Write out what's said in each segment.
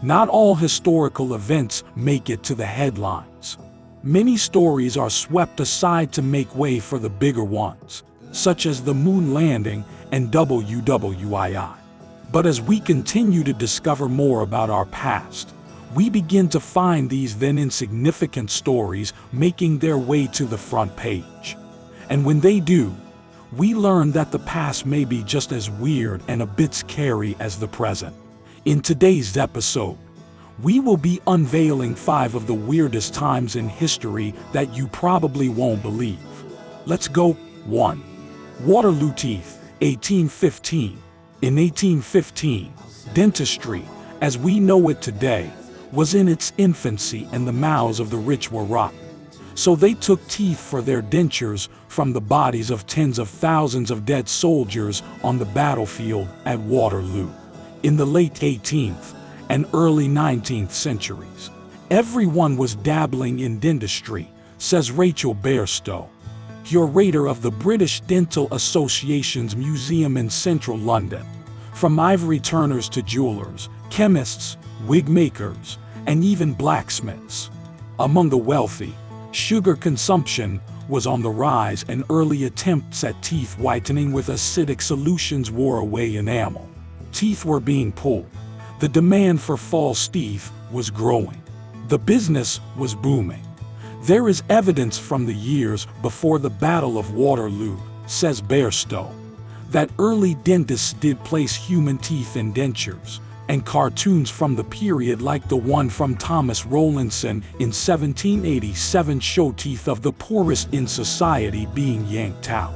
Not all historical events make it to the headlines. Many stories are swept aside to make way for the bigger ones, such as the moon landing and WWII. But as we continue to discover more about our past, we begin to find these then insignificant stories making their way to the front page. And when they do, we learn that the past may be just as weird and a bit scary as the present. In today's episode, we will be unveiling 5 of the weirdest times in history that you probably won't believe. Let's go. 1. Waterloo teeth, 1815. In 1815, dentistry, as we know it today, was in its infancy and the mouths of the rich were rotten. So they took teeth for their dentures from the bodies of tens of thousands of dead soldiers on the battlefield at Waterloo. In the late 18th and early 19th centuries, everyone was dabbling in dentistry, says Rachel Bairstow, curator of the British Dental Association's museum in central London. From ivory turners to jewelers, chemists, wig makers, and even blacksmiths. Among the wealthy, sugar consumption was on the rise and early attempts at teeth whitening with acidic solutions wore away enamel. Teeth were being pulled. The demand for false teeth was growing. The business was booming. There is evidence from the years before the Battle of Waterloo, says Bairstow, that early dentists did place human teeth in dentures, and cartoons from the period like the one from Thomas Rowlandson in 1787 show teeth of the poorest in society being yanked out.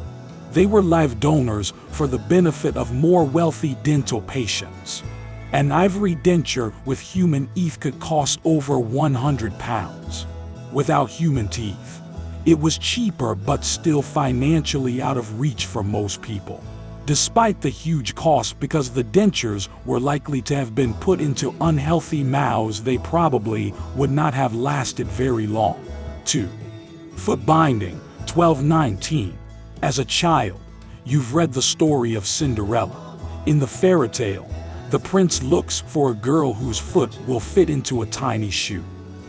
They were live donors for the benefit of more wealthy dental patients. An ivory denture with human teeth could cost over £100. Without human teeth, it was cheaper but still financially out of reach for most people. Despite the huge cost, because the dentures were likely to have been put into unhealthy mouths, they probably would not have lasted very long. 2. Foot binding, 1219. As a child, you've read the story of Cinderella. In the fairy tale, the prince looks for a girl whose foot will fit into a tiny shoe.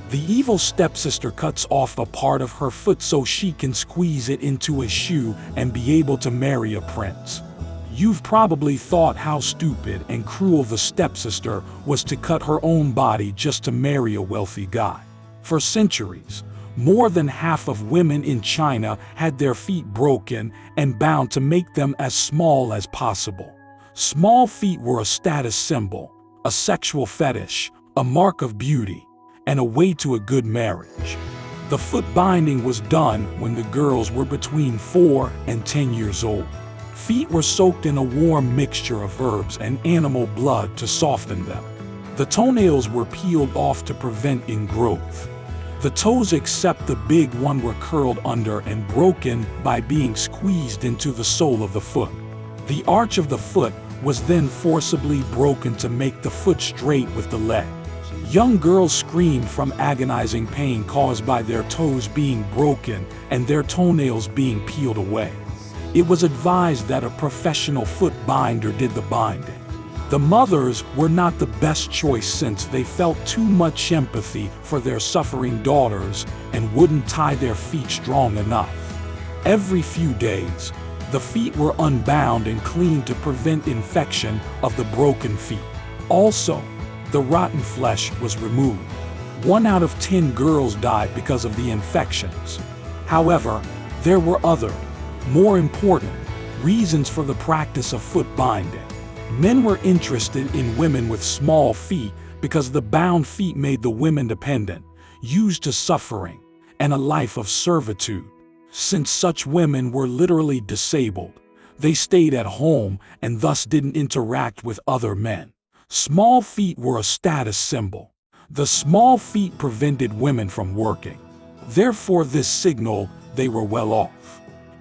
The evil stepsister cuts off a part of her foot so she can squeeze it into a shoe and be able to marry a prince. You've probably thought how stupid and cruel the stepsister was to cut her own body just to marry a wealthy guy. For centuries, more than half of women in China had their feet broken and bound to make them as small as possible. Small feet were a status symbol, a sexual fetish, a mark of beauty, and a way to a good marriage. The foot binding was done when the girls were between 4 and 10 years old. Feet were soaked in a warm mixture of herbs and animal blood to soften them. The toenails were peeled off to prevent ingrowth. The toes except the big one were curled under and broken by being squeezed into the sole of the foot. The arch of the foot was then forcibly broken to make the foot straight with the leg. Young girls screamed from agonizing pain caused by their toes being broken and their toenails being peeled away. It was advised that a professional foot binder did the binding. The mothers were not the best choice since they felt too much empathy for their suffering daughters and wouldn't tie their feet strong enough. Every few days, the feet were unbound and cleaned to prevent infection of the broken feet. Also, the rotten flesh was removed. 1 out of 10 girls died because of the infections. However, there were other, more important, reasons for the practice of foot binding. Men were interested in women with small feet because the bound feet made the women dependent, used to suffering, and a life of servitude. Since such women were literally disabled, they stayed at home and thus didn't interact with other men. Small feet were a status symbol. The small feet prevented women from working. Therefore, this signaled they were well off.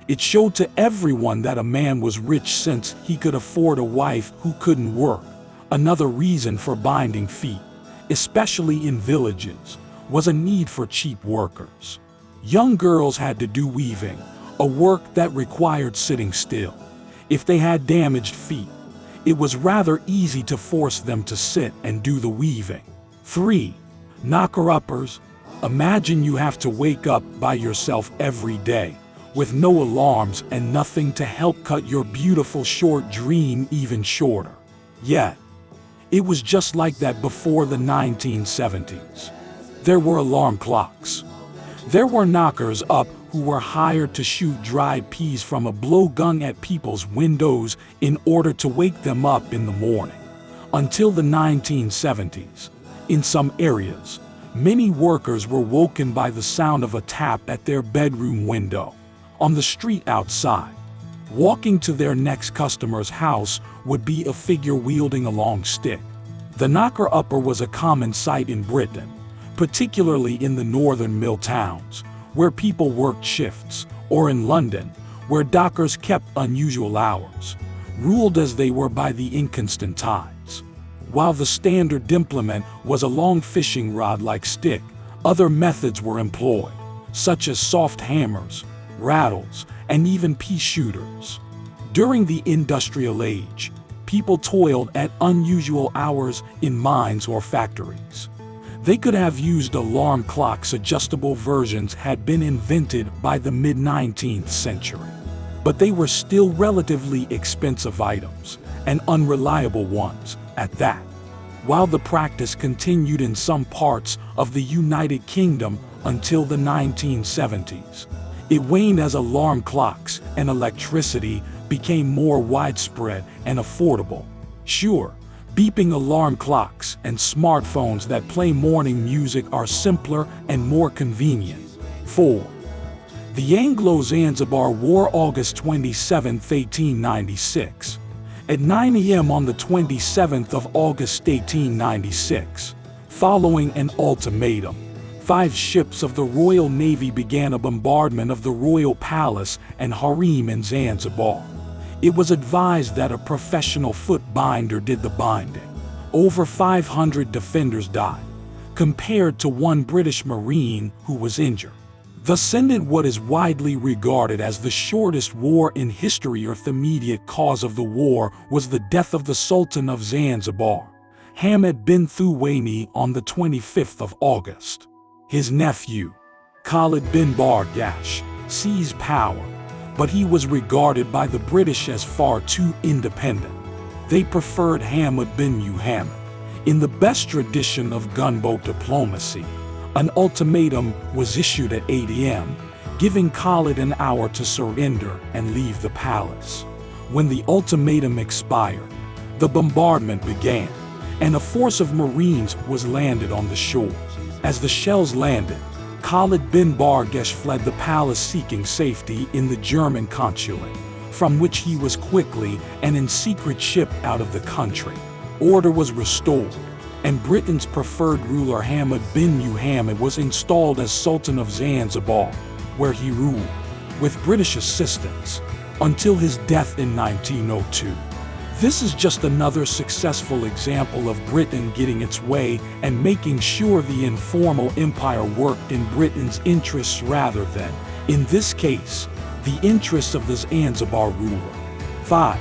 It showed to everyone that a man was rich since he could afford a wife who couldn't work. Another reason for binding feet, especially in villages, was a need for cheap workers. Young girls had to do weaving, a work that required sitting still. If they had damaged feet, it was rather easy to force them to sit and do the weaving. 3. Knocker-uppers. Imagine you have to wake up by yourself every day, with no alarms and nothing to help cut your beautiful short dream even shorter. Yet, it was just like that before the 1970s. There were alarm clocks. There were knockers up who were hired to shoot dried peas from a blowgun at people's windows in order to wake them up in the morning. Until the 1970s, in some areas, many workers were woken by the sound of a tap at their bedroom window. On the street outside, walking to their next customer's house would be a figure wielding a long stick. The knocker-upper was a common sight in Britain, particularly in the northern mill towns, where people worked shifts, or in London, where dockers kept unusual hours, ruled as they were by the inconstant tides. While the standard implement was a long fishing rod-like stick, other methods were employed, such as soft hammers, rattles, and even pea shooters. During the industrial age, people toiled at unusual hours in mines or factories. They could have used alarm clocks. Adjustable versions had been invented by the mid-19th century, but they were still relatively expensive items, and unreliable ones at that. While the practice continued in some parts of the United Kingdom until the 1970s, it waned as alarm clocks and electricity became more widespread and affordable. Sure, beeping alarm clocks and smartphones that play morning music are simpler and more convenient. 4. The Anglo-Zanzibar War, August 27, 1896. At 9 a.m. on the 27th of August 1896, following an ultimatum, 5 ships of the Royal Navy began a bombardment of the Royal Palace and Harem in Zanzibar. It was advised that a professional foot binder did the binding. Over 500 defenders died, compared to 1 British Marine who was injured. Thus ended what is widely regarded as the shortest war in history. The immediate cause of the war was the death of the Sultan of Zanzibar, Hamad bin Thuwaini, on the 25th of August. His nephew, Khalid bin Bargash, seized power, but he was regarded by the British as far too independent. They preferred Hamad bin Muhammad. In the best tradition of gunboat diplomacy, an ultimatum was issued at 8 a.m., giving Khalid an hour to surrender and leave the palace. When the ultimatum expired, the bombardment began, and a force of Marines was landed on the shore. As the shells landed, Khalid bin Bargash fled the palace seeking safety in the German consulate, from which he was quickly and in secret shipped out of the country. Order was restored, and Britain's preferred ruler Hamad bin Muhammad was installed as Sultan of Zanzibar, where he ruled, with British assistance, until his death in 1902. This is just another successful example of Britain getting its way and making sure the informal empire worked in Britain's interests rather than, in this case, the interests of the Zanzibar ruler. 5.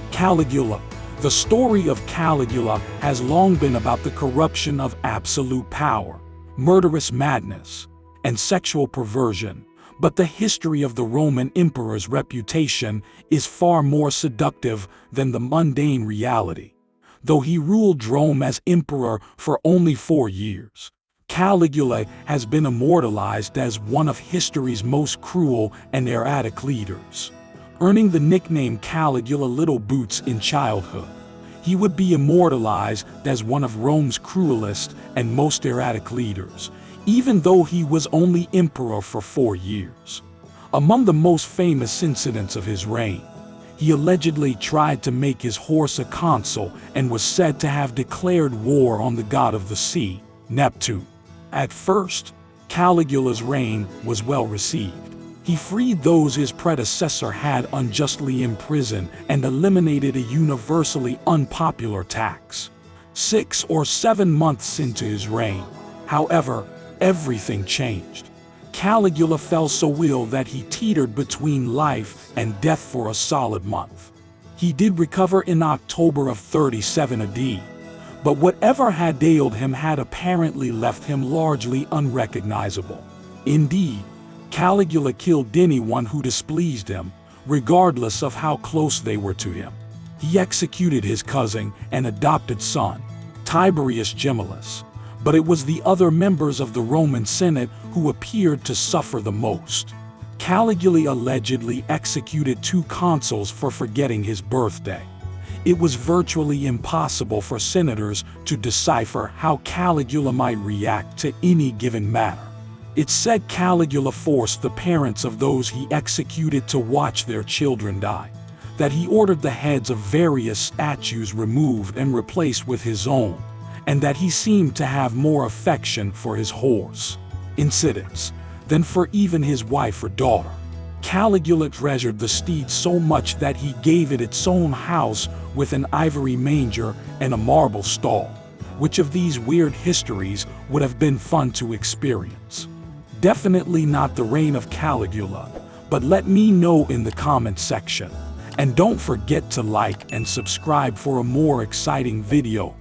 Caligula. The story of Caligula has long been about the corruption of absolute power, murderous madness, and sexual perversion. But the history of the Roman emperor's reputation is far more seductive than the mundane reality. Though he ruled Rome as emperor for only 4 years, Caligula has been immortalized as one of history's most cruel and erratic leaders. Earning the nickname Caligula Little Boots in childhood, he would be immortalized as one of Rome's cruelest and most erratic leaders, even though he was only emperor for 4 years. Among the most famous incidents of his reign, he allegedly tried to make his horse a consul and was said to have declared war on the god of the sea, Neptune. At first, Caligula's reign was well received. He freed those his predecessor had unjustly imprisoned and eliminated a universally unpopular tax. 6 or 7 months into his reign, however, everything changed. Caligula fell so ill that he teetered between life and death for a solid month. He did recover in October of 37 AD, But whatever had ailed him had apparently left him largely unrecognizable. Indeed, Caligula killed anyone who displeased him, regardless of how close they were to him. He executed his cousin and adopted son, Tiberius Gemellus, but it was the other members of the Roman Senate who appeared to suffer the most. Caligula allegedly executed 2 consuls for forgetting his birthday. It was virtually impossible for senators to decipher how Caligula might react to any given matter. It's said Caligula forced the parents of those he executed to watch their children die, that he ordered the heads of various statues removed and replaced with his own, and that he seemed to have more affection for his horse, Incidents, than for even his wife or daughter. Caligula treasured the steed so much that he gave it its own house with an ivory manger and a marble stall. Which of these weird histories would have been fun to experience? Definitely not the reign of Caligula, but let me know in the comment section. And don't forget to like and subscribe for a more exciting video.